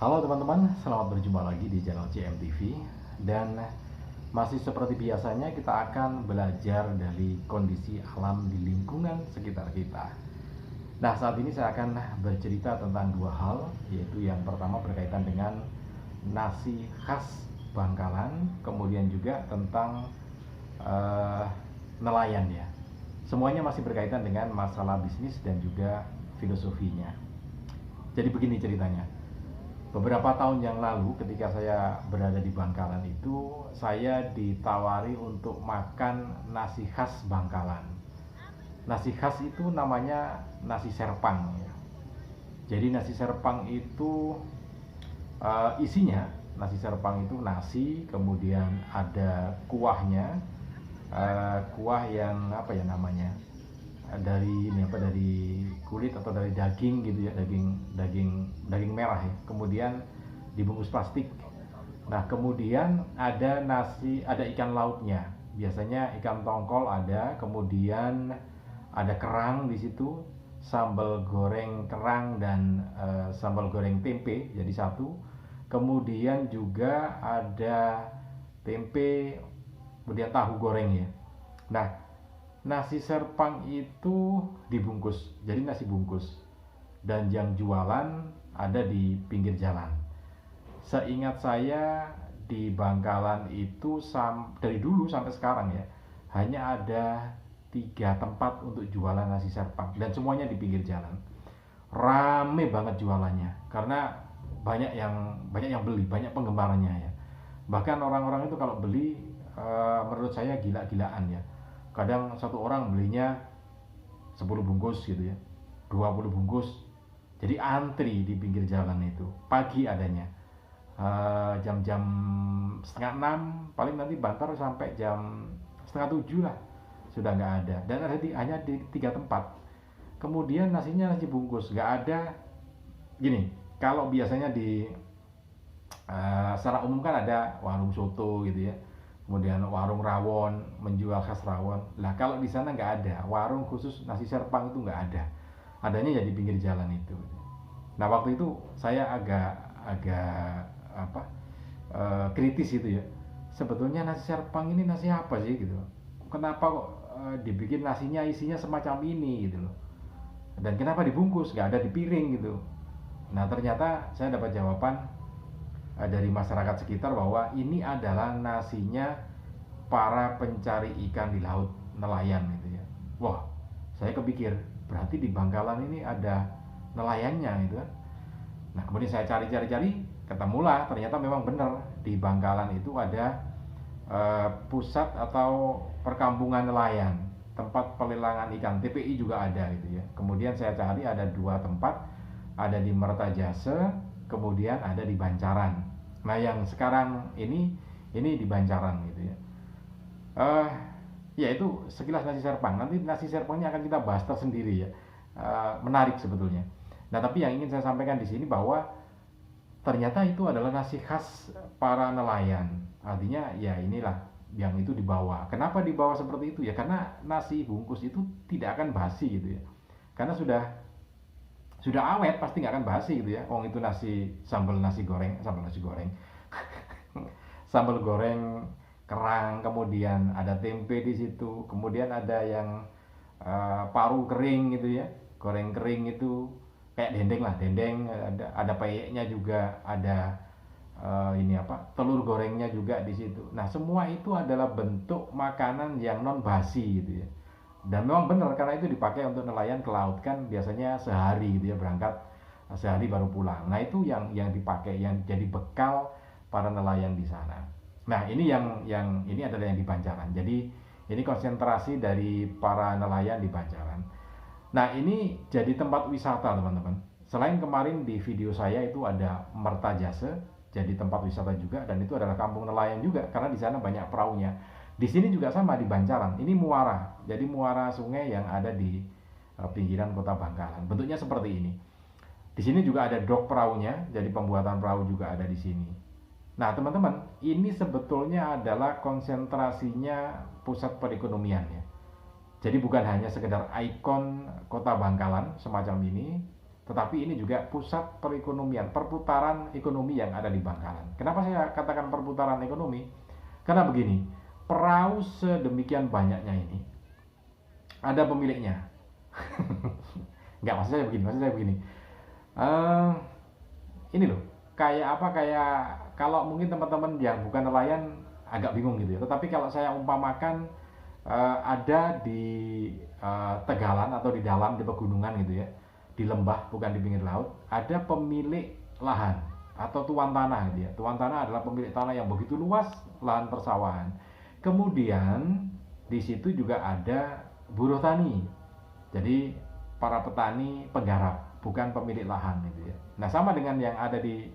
Halo teman-teman, selamat berjumpa lagi di channel CMTV. Dan masih seperti biasanya kita akan belajar dari kondisi alam di lingkungan sekitar kita. Nah, saat ini saya akan bercerita tentang dua hal, yaitu yang pertama berkaitan dengan nasi khas Bangkalan, kemudian juga tentang eh, nelayan ya. Semuanya masih berkaitan dengan masalah bisnis dan juga filosofinya. Jadi begini ceritanya. Beberapa tahun yang lalu ketika saya berada di Bangkalan itu, saya ditawari untuk makan nasi khas Bangkalan. Nasi khas itu namanya nasi serpang ya. Jadi nasi serpang itu isinya, nasi serpang itu nasi, kemudian ada kuahnya, kuah yang apa ya namanya, dari ini apa, dari kulit atau dari daging gitu ya, daging daging daging merah ya, kemudian dibungkus plastik. Nah, kemudian ada nasi, ada ikan lautnya, biasanya ikan tongkol ada, kemudian ada kerang di situ, sambal goreng kerang dan sambal goreng tempe jadi satu, kemudian juga ada tempe, kemudian tahu goreng ya. Nah, nasi serpang itu dibungkus, jadi nasi bungkus. Dan yang jualan ada di pinggir jalan. Seingat saya di Bangkalan itu dari dulu sampai sekarang ya, hanya ada 3 tempat untuk jualan nasi serpang dan semuanya di pinggir jalan. Rame banget jualannya karena banyak yang beli, banyak penggemarnya ya. Bahkan orang-orang itu kalau beli, menurut saya gila-gilaan ya. Kadang satu orang belinya 10 bungkus gitu ya, 20 bungkus. Jadi antri di pinggir jalan itu. Pagi adanya, jam-jam setengah 6, paling nanti bantar sampai jam setengah 7 lah, sudah nggak ada. Dan hanya di 3 tempat. Kemudian nasinya nasi bungkus, nggak ada gini. Kalau biasanya di secara umum kan ada warung soto gitu ya, kemudian warung rawon menjual khas rawon. Lah kalau di sana nggak ada warung khusus nasi serpang, itu nggak ada. Adanya ya di pinggir jalan itu. Nah, waktu itu saya agak agak apa, kritis itu ya. Sebetulnya nasi serpang ini nasi apa sih gitu? Kenapa kok dibikin nasinya isinya semacam ini gitu loh? Dan kenapa dibungkus, nggak ada di piring gitu? Nah, ternyata saya dapat jawaban dari masyarakat sekitar bahwa ini adalah nasinya para pencari ikan di laut, nelayan gitu ya. Wah, saya kepikir berarti di Bangkalan ini ada nelayannya gitu kan. Nah, kemudian saya cari-cari, ketemulah ternyata memang benar di Bangkalan itu ada pusat atau perkampungan nelayan, tempat pelelangan ikan, TPI juga ada gitu ya. Kemudian saya cari ada 2 tempat, ada di Mertajase, kemudian ada di Bancaran. Nah, yang sekarang ini di Bancaran gitu ya. Ya itu sekilas nasi serpang. Nanti nasi serpangnya akan kita bahas tersendiri ya. Menarik sebetulnya. Nah, tapi yang ingin saya sampaikan di sini bahwa ternyata itu adalah nasi khas para nelayan. Artinya ya inilah yang itu dibawa. Kenapa dibawa seperti itu ya? Karena nasi bungkus itu tidak akan basi gitu ya. Karena sudah awet, pasti nggak akan basi gitu ya. Itu nasi goreng, sambal goreng kerang, kemudian ada tempe di situ, kemudian ada yang paru kering gitu ya, goreng kering itu kayak dendeng lah, dendeng, ada peyeknya juga, ada ini apa, telur gorengnya juga di situ. Nah, semua itu adalah bentuk makanan yang non basi gitu ya. Dan memang benar karena itu dipakai untuk nelayan ke laut, kan biasanya sehari gitu ya, berangkat sehari baru pulang. Nah, itu yang dipakai, yang jadi bekal para nelayan di sana. Nah, ini ini adalah yang di Bancaran. Jadi ini konsentrasi dari para nelayan di Bancaran. Nah, ini jadi tempat wisata teman-teman. Selain kemarin di video saya itu ada Mertajase, jadi tempat wisata juga, dan itu adalah kampung nelayan juga karena di sana banyak perahunya. Di sini juga sama di Bancaran. Ini muara, jadi muara sungai yang ada di pinggiran kota Bangkalan. Bentuknya seperti ini. Di sini juga ada dok perahunya, jadi pembuatan perahu juga ada di sini. Nah, teman-teman, ini sebetulnya adalah konsentrasinya pusat perekonomian ya. Jadi bukan hanya sekedar ikon kota Bangkalan semacam ini, tetapi ini juga pusat perekonomian, perputaran ekonomi yang ada di Bangkalan. Kenapa saya katakan perputaran ekonomi? Karena begini, perahu sedemikian banyaknya ini ada pemiliknya. Nggak, maksud saya begini. Eh, ini loh, kayak apa, kayak kalau mungkin teman-teman yang bukan nelayan agak bingung gitu ya. Tetapi kalau saya umpamakan ada di tegalan atau di dalam di pegunungan gitu ya, di lembah bukan di pinggir laut, ada pemilik lahan atau tuan tanah gitu ya. Tuan tanah adalah pemilik tanah yang begitu luas lahan persawahan. Kemudian di situ juga ada buruh tani. Jadi para petani penggarap, bukan pemilik lahan gitu ya. Nah, sama dengan yang ada di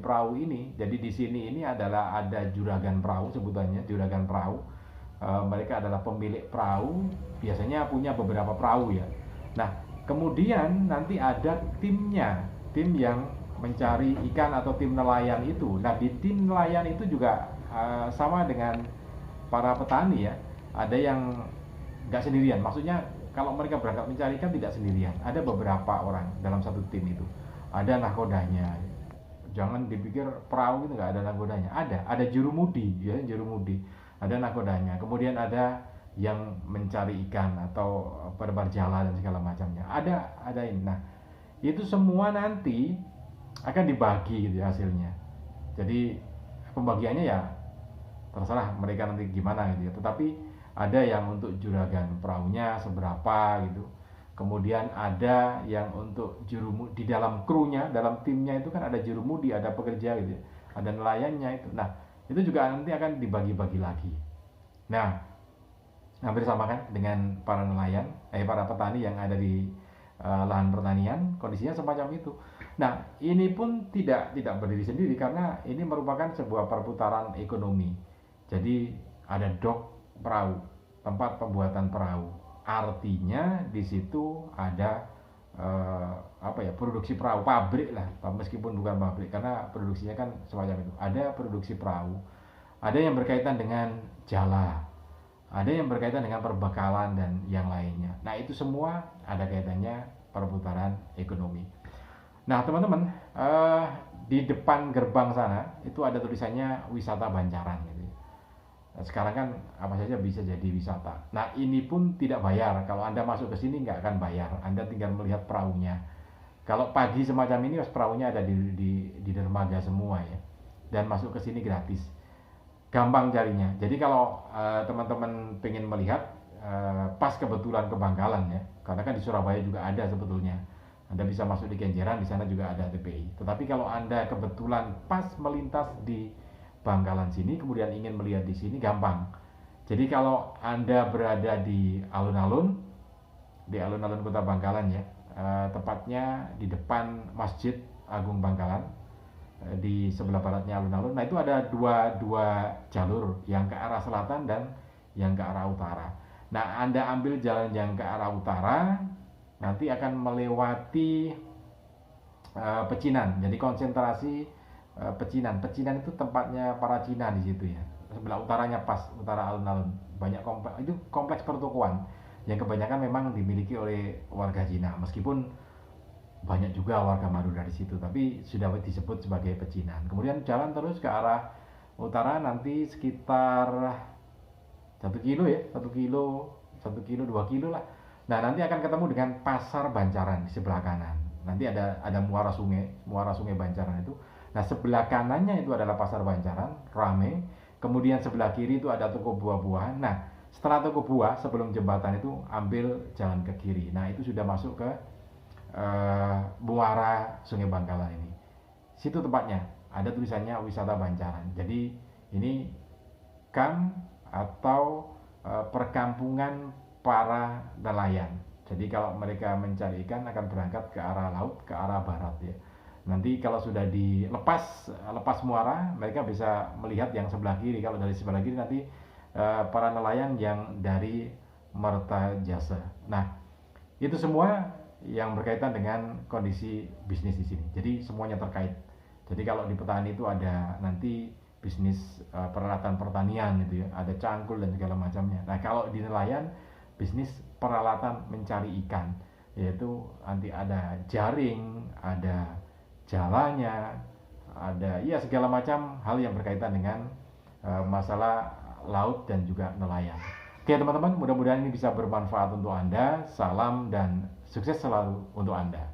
perahu ini. Jadi di sini ini adalah ada juragan perahu, sebutannya juragan perahu. Mereka adalah pemilik perahu, biasanya punya beberapa perahu ya. Nah, kemudian nanti ada timnya, tim yang mencari ikan atau tim nelayan itu. Nah, di tim nelayan itu juga sama dengan para petani ya. Ada yang nggak sendirian, maksudnya kalau mereka berangkat mencari ikan tidak sendirian, ada beberapa orang dalam satu tim itu, ada nahkodanya. Jangan dipikir perahu itu nggak ada nahkodanya, ada jurumudi ya, jurumudi, ada nahkodanya. Kemudian ada yang mencari ikan atau berjala dan segala macamnya, ada ini. Nah, itu semua nanti akan dibagi gitu ya hasilnya. Jadi pembagiannya ya terserah mereka nanti gimana gitu ya. Tetapi ada yang untuk juragan perahunya seberapa gitu. Kemudian ada yang untuk di dalam krunya, dalam timnya itu kan ada jurumudi, ada pekerja gitu ya. Ada nelayannya itu. Nah, itu juga nanti akan dibagi-bagi lagi. Nah, hampir sama kan dengan para nelayan, para petani yang ada di lahan pertanian, kondisinya semacam itu. Nah, ini pun tidak berdiri sendiri karena ini merupakan sebuah perputaran ekonomi. Jadi ada dok perahu, tempat pembuatan perahu. Artinya di situ ada produksi perahu, pabrik lah, meskipun bukan pabrik karena produksinya kan semacam itu. Ada produksi perahu, ada yang berkaitan dengan jala, ada yang berkaitan dengan perbekalan dan yang lainnya. Nah, itu semua ada kaitannya perputaran ekonomi. Nah, teman-teman, di depan gerbang sana itu ada tulisannya wisata Bancaran gitu. Nah, sekarang kan apa saja bisa jadi wisata. Nah, ini pun tidak bayar. Kalau Anda masuk ke sini nggak akan bayar. Anda tinggal melihat perahunya. Kalau pagi semacam ini, perahunya ada di dermaga semua ya. Dan masuk ke sini gratis. Gampang carinya. Jadi kalau teman-teman pengen melihat, pas kebetulan ke Bangkalan ya. Karena kan di Surabaya juga ada sebetulnya. Anda bisa masuk di Kenjeran, di sana juga ada TPI. Tetapi kalau Anda kebetulan pas melintas di Bangkalan sini, kemudian ingin melihat di sini, gampang. Jadi kalau Anda berada di alun-alun kota Bangkalan ya, tepatnya di depan Masjid Agung Bangkalan, di sebelah baratnya alun-alun. Nah, itu ada dua jalur, yang ke arah selatan dan yang ke arah utara. Nah, Anda ambil jalan yang ke arah utara, nanti akan melewati Pecinan. Jadi konsentrasi Pecinan itu tempatnya para Cina di situ ya. Sebelah utaranya pas, utara alun-alun, banyak kompleks pertokoan yang kebanyakan memang dimiliki oleh warga Cina, meskipun banyak juga warga Madura di situ, tapi sudah disebut sebagai Pecinan. Kemudian jalan terus ke arah utara, nanti sekitar 1 kilo ya, 1 kilo 2 kilo lah. Nah, nanti akan ketemu dengan Pasar Bancaran di sebelah kanan. Nanti ada muara sungai Bancaran itu. Nah, sebelah kanannya itu adalah Pasar Bancaran, rame. Kemudian sebelah kiri itu ada toko buah-buahan. Nah, setelah toko buah, sebelum jembatan itu ambil jalan ke kiri. Nah, itu sudah masuk ke muara Sungai Bangkalan ini. Situ tempatnya, ada tulisannya wisata Bancaran. Jadi ini kamp atau perkampungan para nelayan. Jadi kalau mereka mencari ikan akan berangkat ke arah laut, ke arah barat ya. Nanti kalau sudah lepas muara, mereka bisa melihat yang sebelah kiri. Kalau dari sebelah kiri nanti para nelayan yang dari Mertajasa. Nah, itu semua yang berkaitan dengan kondisi bisnis di sini. Jadi semuanya terkait. Jadi kalau di petani itu ada nanti bisnis peralatan pertanian gitu ya, ada cangkul dan segala macamnya. Nah, kalau di nelayan bisnis peralatan mencari ikan. yaitu nanti ada jaring, ada jalannya, ada ya segala macam hal yang berkaitan dengan masalah laut dan juga nelayan. Oke teman-teman, mudah-mudahan ini bisa bermanfaat untuk Anda. Salam dan sukses selalu untuk Anda.